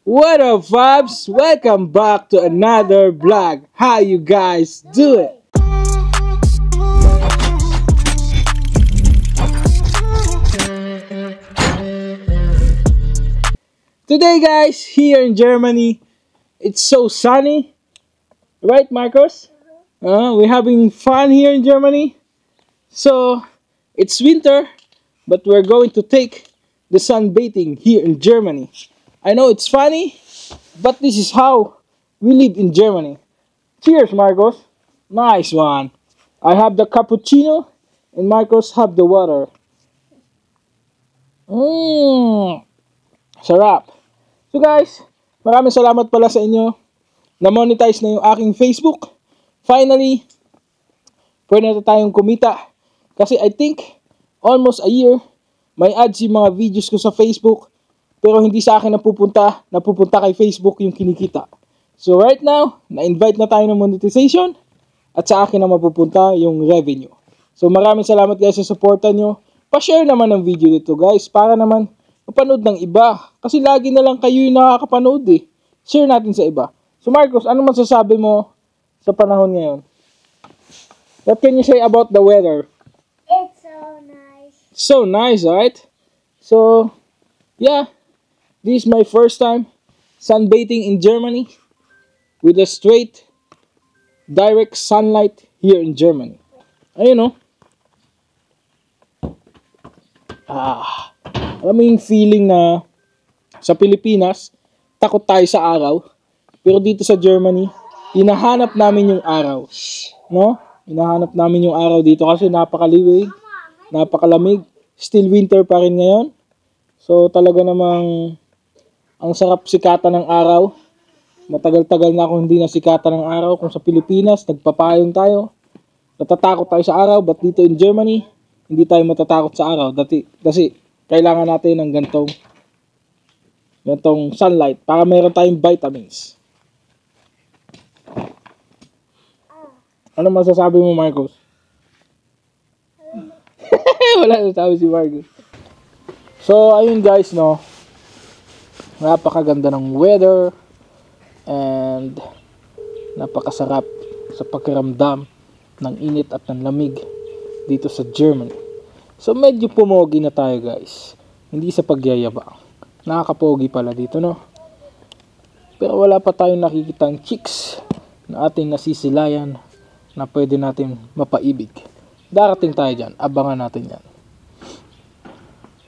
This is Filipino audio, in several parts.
What up, Fabs? Welcome back to another vlog. How you guys doing? Today, guys, here in Germany, it's so sunny. Right, Marcos? We're having fun here in Germany. So, it's winter, but we're going to take the sunbathing here in Germany. I know it's funny, but this is how we live in Germany. Cheers, Marcos. Nice one. I have the cappuccino and Marcos have the water. Sarap. So guys, maraming salamat pala sa inyo. Na-monetize na yung aking Facebook. Finally, pwede na tayong kumita. Kasi I think, almost a year, may ads yung mga videos ko sa Facebook. Pero hindi sa akin napupunta kay Facebook yung kinikita. So right now, na-invite na tayo ng monetization at sa akin na mapupunta yung revenue. So maraming salamat guys sa supportan nyo. Pa-share naman ng video dito guys para naman mapanood ng iba. Kasi lagi na lang kayo yung nakakapanood eh. Share natin sa iba. So Marcos, ano masasabi mo sa panahon ngayon? What can you say about the weather? It's so nice. So nice, right? So, yeah. This is my first time sunbathing in Germany with a straight, direct sunlight here in Germany. Ayun, no? Alam mo yung feeling na sa Pilipinas, takot tayo sa araw. Pero dito sa Germany, hinahanap namin yung araw. No? Hinahanap namin yung araw dito kasi napakaliwig, napakalamig. Still winter pa rin ngayon. So talaga namang ang sarap sikatan ng araw. Matagal-tagal na ako hindi nasikatan ng araw. Kung sa Pilipinas, nagpapayong tayo. Natatakot tayo sa araw. But dito in Germany, hindi tayo matatakot sa araw. Kasi kailangan natin ng gantong sunlight para meron tayong vitamins. Ano masasabi mo, Marcos? Wala nasasabi si Marcos. So, ayun guys, no. Napakaganda ng weather and napakasarap sa pakiramdam ng init at ng lamig dito sa Germany. So medyo pumogi na tayo guys, hindi sa pagyayabang, nakakapogi pala dito, no? Pero wala pa tayong nakikitang chicks na ating nasisilayan na pwede natin mapaibig. Darating tayo dyan, abangan natin yan.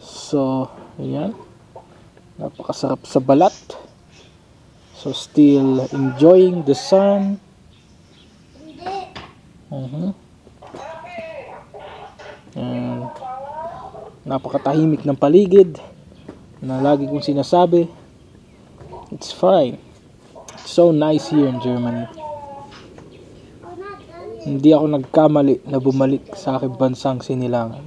So ayan, napakasarap sa balat. So still enjoying the sun. And napakatahimik ng paligid na lagi kong sinasabi. It's fine. It's so nice here in Germany. Hindi ako nagkamali na bumalik sa aking bansang sinilangan.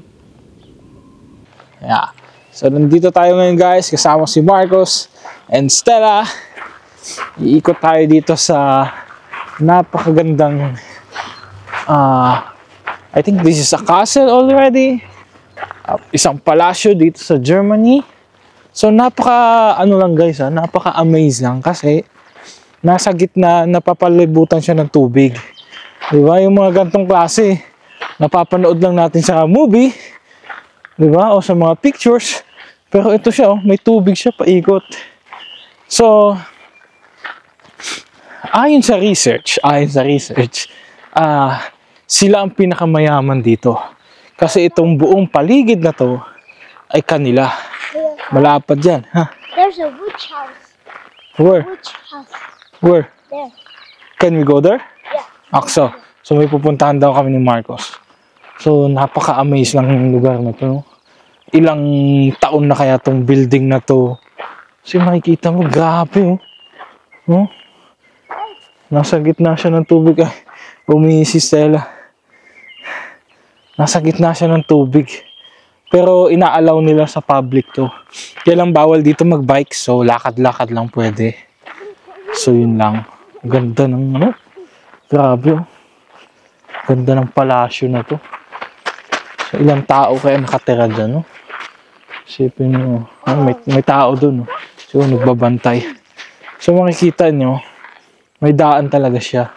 Yeah. So nandito tayo ngayon guys, kasama si Marcos and Stella. Iikot tayo dito sa napakagandang I think this is a castle already. Isang palasyo dito sa Germany. So ano lang guys, napaka-amaze lang kasi nasa gitna, napapalibutan siya ng tubig. Diba? Yung mga gantong klase, napapanood lang natin sa movie. Diba? O sa mga pictures. Pero ito siya, may tubig siya paikot. So, ayon sa research, sila ang pinakamayaman dito. Kasi itong buong paligid na to ay kanila. Malapad yan. Ha? There's a witch house. Where? Witch house. Where? There. Can we go there? Yeah. Akso. So may pupuntahan daw kami ni Marcos. So napaka-amaze lang ng lugar na to. No? Ilang taon na kaya tong building na to. So makikita mo, grabe oh. No? Nasa gitna siya ng tubig. Ay, umihi si Stella. Nasa gitna siya ng tubig. Pero inaalaw nila sa public to. Kaya lang bawal dito mag-bike. So lakad-lakad lang pwede. So yun lang. Ganda ng ano. Grabe oh. Ganda ng palasyo na to. So ilang tao kaya nakatira dyan, no? Isipin mo, may tao doon, no? So nagbabantay. So makikita nyo, may daan talaga siya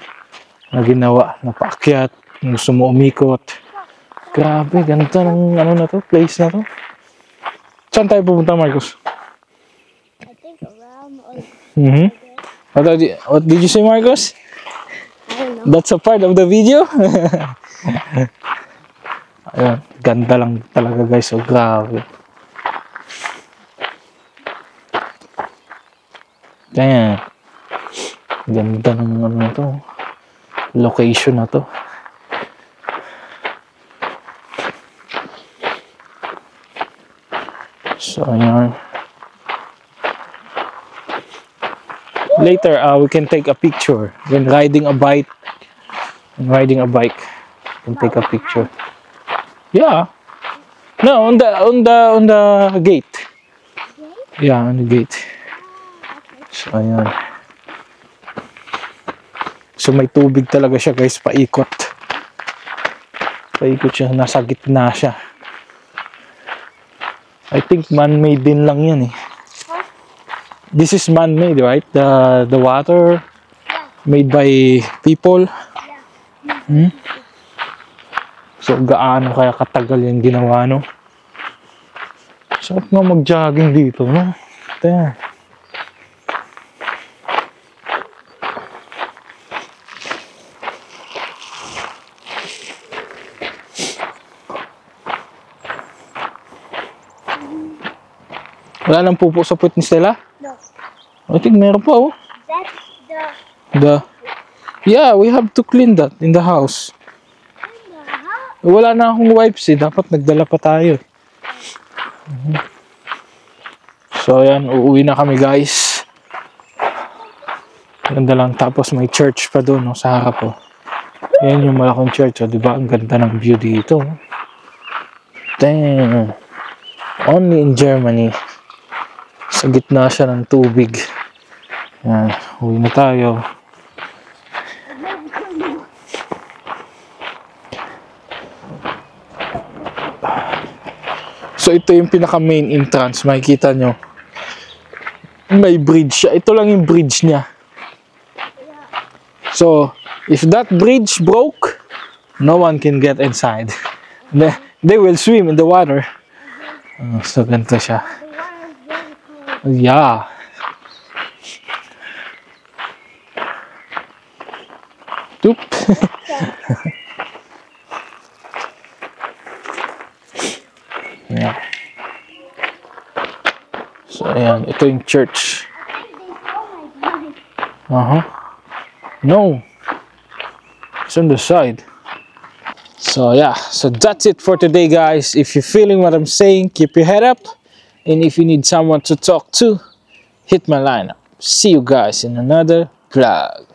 na ginawa, na paakyat, gusto mo umikot. Grabe, ganda ng ano na to, place na to. Saan tayo pupunta, Marcos? I think around or What did you say, Marcos? I don't know. That's a part of the video. Ayun, ganda lang talaga guys, so grabe. Ayan. Ganda ng ano na to. Location na to. So, ayan. Later, we can take a picture when riding a bike. When riding a bike, we can take a picture. Yeah. No, on the gate. Yeah, on the gate. So, ayan. So, may tubig talaga siya guys, paikot. Paikot siya, nasa gitna siya. I think man-made din lang yan eh. This is man-made, right? The water made by people. So, gaano kaya katagal yung ginawa, no? Sarap nga mag-jogging dito, no? Ito. Wala nang pupo sa puwet ni Stella? No. I think meron pa, oh. That's Yeah, we have to clean that in the house. Wala na akong wipes eh. Dapat nagdala pa tayo. So, ayan. Uuwi na kami, guys. Ganda lang. Tapos may church pa doon, no, sa harap, oh. Ayan yung malaking church, oh. Diba? Ang ganda ng view dito. Damn. Only in Germany. Sa gitna siya ng tubig. Ayan. Uwi na tayo. So, ito yung pinaka-main entrance. Makikita nyo. May bridge siya. Ito lang yung bridge niya. So, if that bridge broke, no one can get inside. They will swim in the water. So, ganito siya. Yeah. Oop. Yeah. So, ayan. Ito yung church. No. It's on the side. So, yeah. So, that's it for today, guys. If you're feeling what I'm saying, keep your head up. And if you need someone to talk to, hit my line up. See you guys in another vlog.